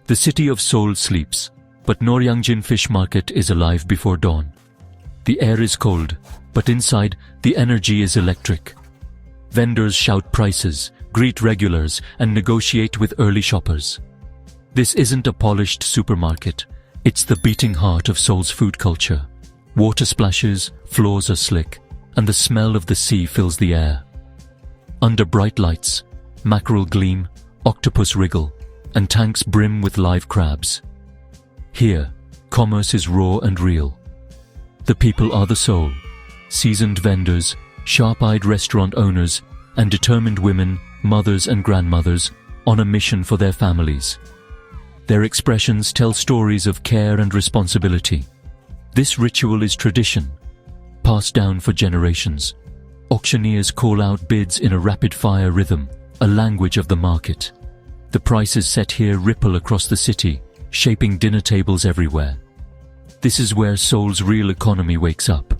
The city of Seoul sleeps, but Noryangjin Fish Market is alive before dawn. The air is cold, but inside, the energy is electric. Vendors shout prices, greet regulars, and negotiate with early shoppers. This isn't a polished supermarket. It's the beating heart of Seoul's food culture. Water splashes, floors are slick, and the smell of the sea fills the air. Under bright lights, mackerel gleam, octopus wriggle, and tanks brim with live crabs. Here, commerce is raw and real. The people are the soul. Seasoned vendors, sharp-eyed restaurant owners, and determined women, mothers and grandmothers, on a mission for their families. Their expressions tell stories of care and responsibility. This ritual is tradition, passed down for generations. Auctioneers call out bids in a rapid-fire rhythm, a language of the market. The prices set here ripple across the city, shaping dinner tables everywhere. This is where Seoul's real economy wakes up.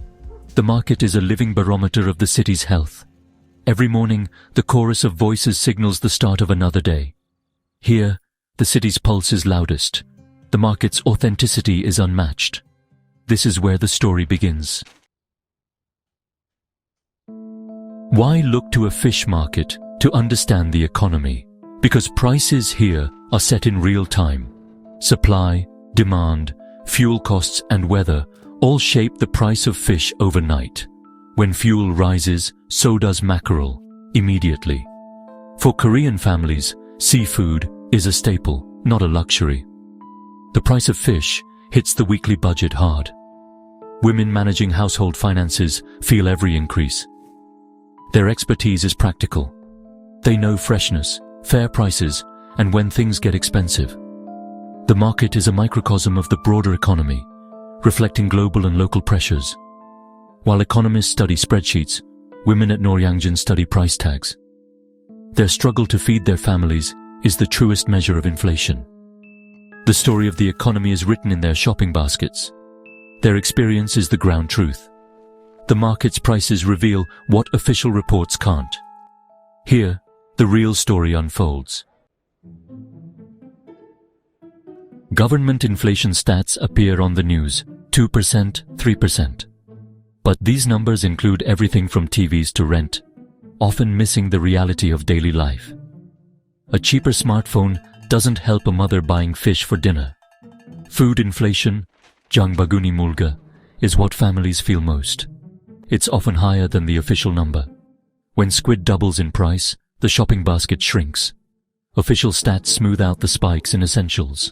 The market is a living barometer of the city's health. Every morning, the chorus of voices signals the start of another day. Here, the city's pulse is loudest. The market's authenticity is unmatched. This is where the story begins. Why look to a fish market to understand the economy? Because prices here are set in real time. Supply, demand, fuel costs and weather all shape the price of fish overnight. When fuel rises, so does mackerel, immediately. For Korean families, seafood is a staple, not a luxury. The price of fish hits the weekly budget hard. Women managing household finances feel every increase. Their expertise is practical. They know freshness, fair prices, and when things get expensive. The market is a microcosm of the broader economy, reflecting global and local pressures. While economists study spreadsheets, women at Noryangjin study price tags. Their struggle to feed their families is the truest measure of inflation. The story of the economy is written in their shopping baskets. Their experience is the ground truth. The market's prices reveal what official reports can't. Here, the real story unfolds. Government inflation stats appear on the news, 2%, 3%. But these numbers include everything from TVs to rent, often missing the reality of daily life. A cheaper smartphone doesn't help a mother buying fish for dinner. Food inflation, jangbaguni mulga, is what families feel most. It's often higher than the official number. When squid doubles in price, the shopping basket shrinks. Official stats smooth out the spikes in essentials.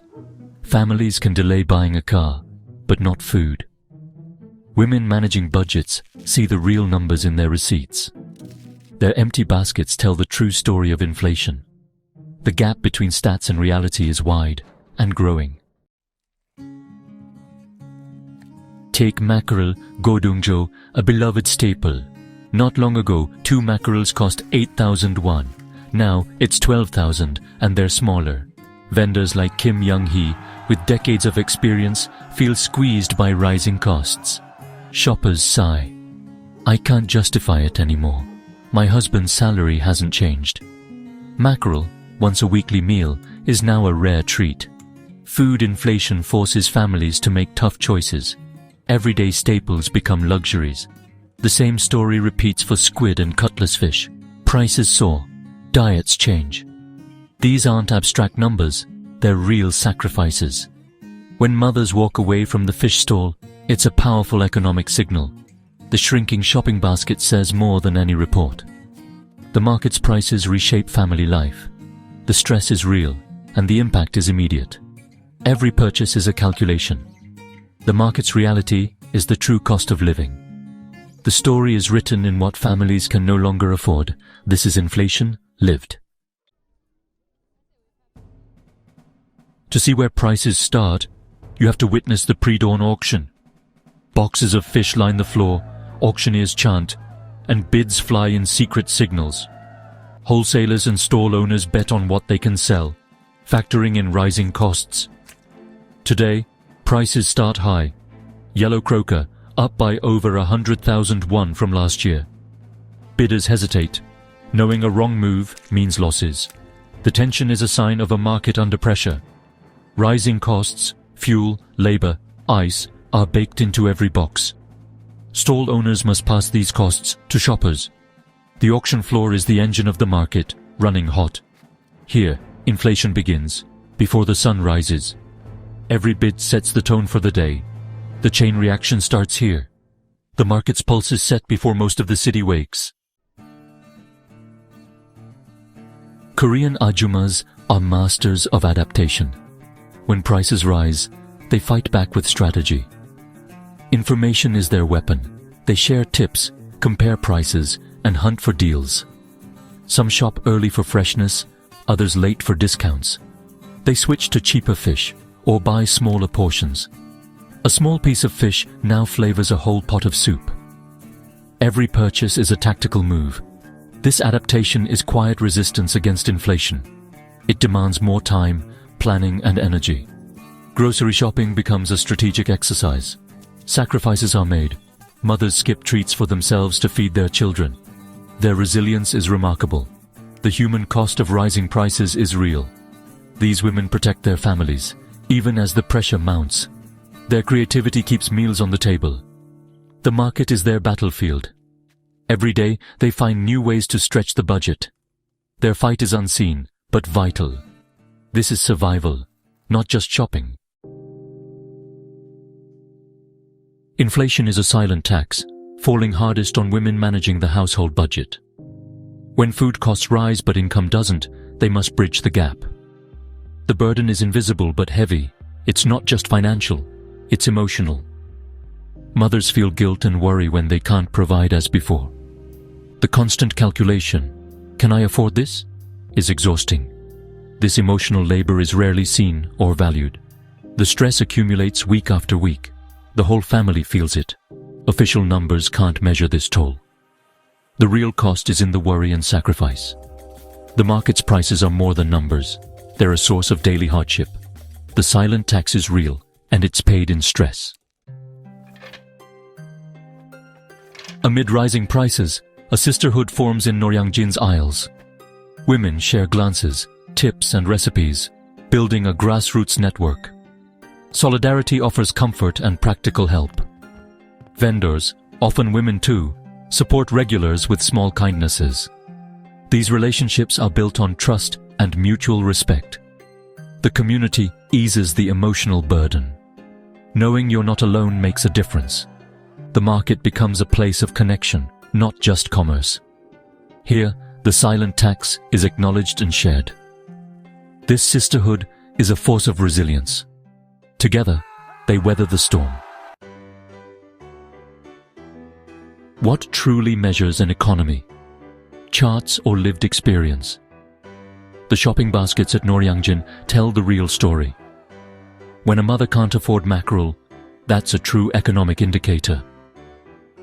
Families can delay buying a car, but not food. Women managing budgets see the real numbers in their receipts. Their empty baskets tell the true story of inflation. The gap between stats and reality is wide and growing. Take mackerel, godungjo, a beloved staple. Not long ago, 2 mackerels cost 8,000 won. Now it's 12,000 and they're smaller. Vendors like Kim Young-hee, with decades of experience, feel squeezed by rising costs. Shoppers sigh. I can't justify it anymore. My husband's salary hasn't changed. Mackerel, once a weekly meal, is now a rare treat. Food inflation forces families to make tough choices. Everyday staples become luxuries. The same story repeats for squid and cutlass fish. Prices soar. Diets change. These aren't abstract numbers, they're real sacrifices. When mothers walk away from the fish stall, it's a powerful economic signal. The shrinking shopping basket says more than any report. The market's prices reshape family life. The stress is real, and the impact is immediate. Every purchase is a calculation. The market's reality is the true cost of living. The story is written in what families can no longer afford. This is inflation lived. To see where prices start, you have to witness the pre-dawn auction. Boxes of fish line the floor, auctioneers chant, and bids fly in secret signals. Wholesalers and stall owners bet on what they can sell, factoring in rising costs. Today, prices start high. Yellow croaker, up by over 100,000 won from last year. Bidders hesitate, knowing a wrong move means losses. The tension is a sign of a market under pressure. Rising costs, fuel, labor, ice are baked into every box. Stall owners must pass these costs to shoppers. The auction floor is the engine of the market, running hot. Here, inflation begins, before the sun rises. Every bid sets the tone for the day. The chain reaction starts here. The market's pulse is set before most of the city wakes. Korean ajumas are masters of adaptation. When prices rise, they fight back with strategy. Information is their weapon. They share tips, compare prices, and hunt for deals. Some shop early for freshness, others late for discounts. They switch to cheaper fish or buy smaller portions. A small piece of fish now flavors a whole pot of soup. Every purchase is a tactical move. This adaptation is quiet resistance against inflation. It demands more time, planning, and energy. Grocery shopping becomes a strategic exercise. Sacrifices are made. Mothers skip treats for themselves to feed their children. Their resilience is remarkable. The human cost of rising prices is real. These women protect their families, even as the pressure mounts. Their creativity keeps meals on the table. The market is their battlefield. Every day, they find new ways to stretch the budget. Their fight is unseen, but vital. This is survival, not just shopping. Inflation is a silent tax, falling hardest on women managing the household budget. When food costs rise but income doesn't, they must bridge the gap. The burden is invisible but heavy. It's not just financial, it's emotional. Mothers feel guilt and worry when they can't provide as before. The constant calculation, "Can I afford this?" is exhausting. This emotional labor is rarely seen or valued. The stress accumulates week after week. The whole family feels it. Official numbers can't measure this toll. The real cost is in the worry and sacrifice. The market's prices are more than numbers. They're a source of daily hardship. The silent tax is real, and it's paid in stress. Amid rising prices, a sisterhood forms in Noryangjin's aisles. Women share glances, tips, and recipes, building a grassroots network. Solidarity offers comfort and practical help. Vendors, often women too, support regulars with small kindnesses. These relationships are built on trust and mutual respect. The community eases the emotional burden. Knowing you're not alone makes a difference. The market becomes a place of connection, not just commerce. Here, the silent tax is acknowledged and shared. This sisterhood is a force of resilience. Together, they weather the storm. What truly measures an economy? Charts or lived experience? The shopping baskets at Noryangjin tell the real story. When a mother can't afford mackerel, that's a true economic indicator.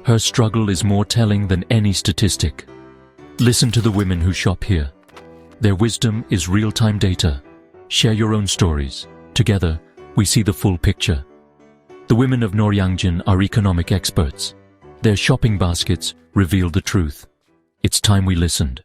Her struggle is more telling than any statistic. Listen to the women who shop here. Their wisdom is real-time data. Share your own stories. Together, we see the full picture. The women of Noryangjin are economic experts. Their shopping baskets reveal the truth. It's time we listened.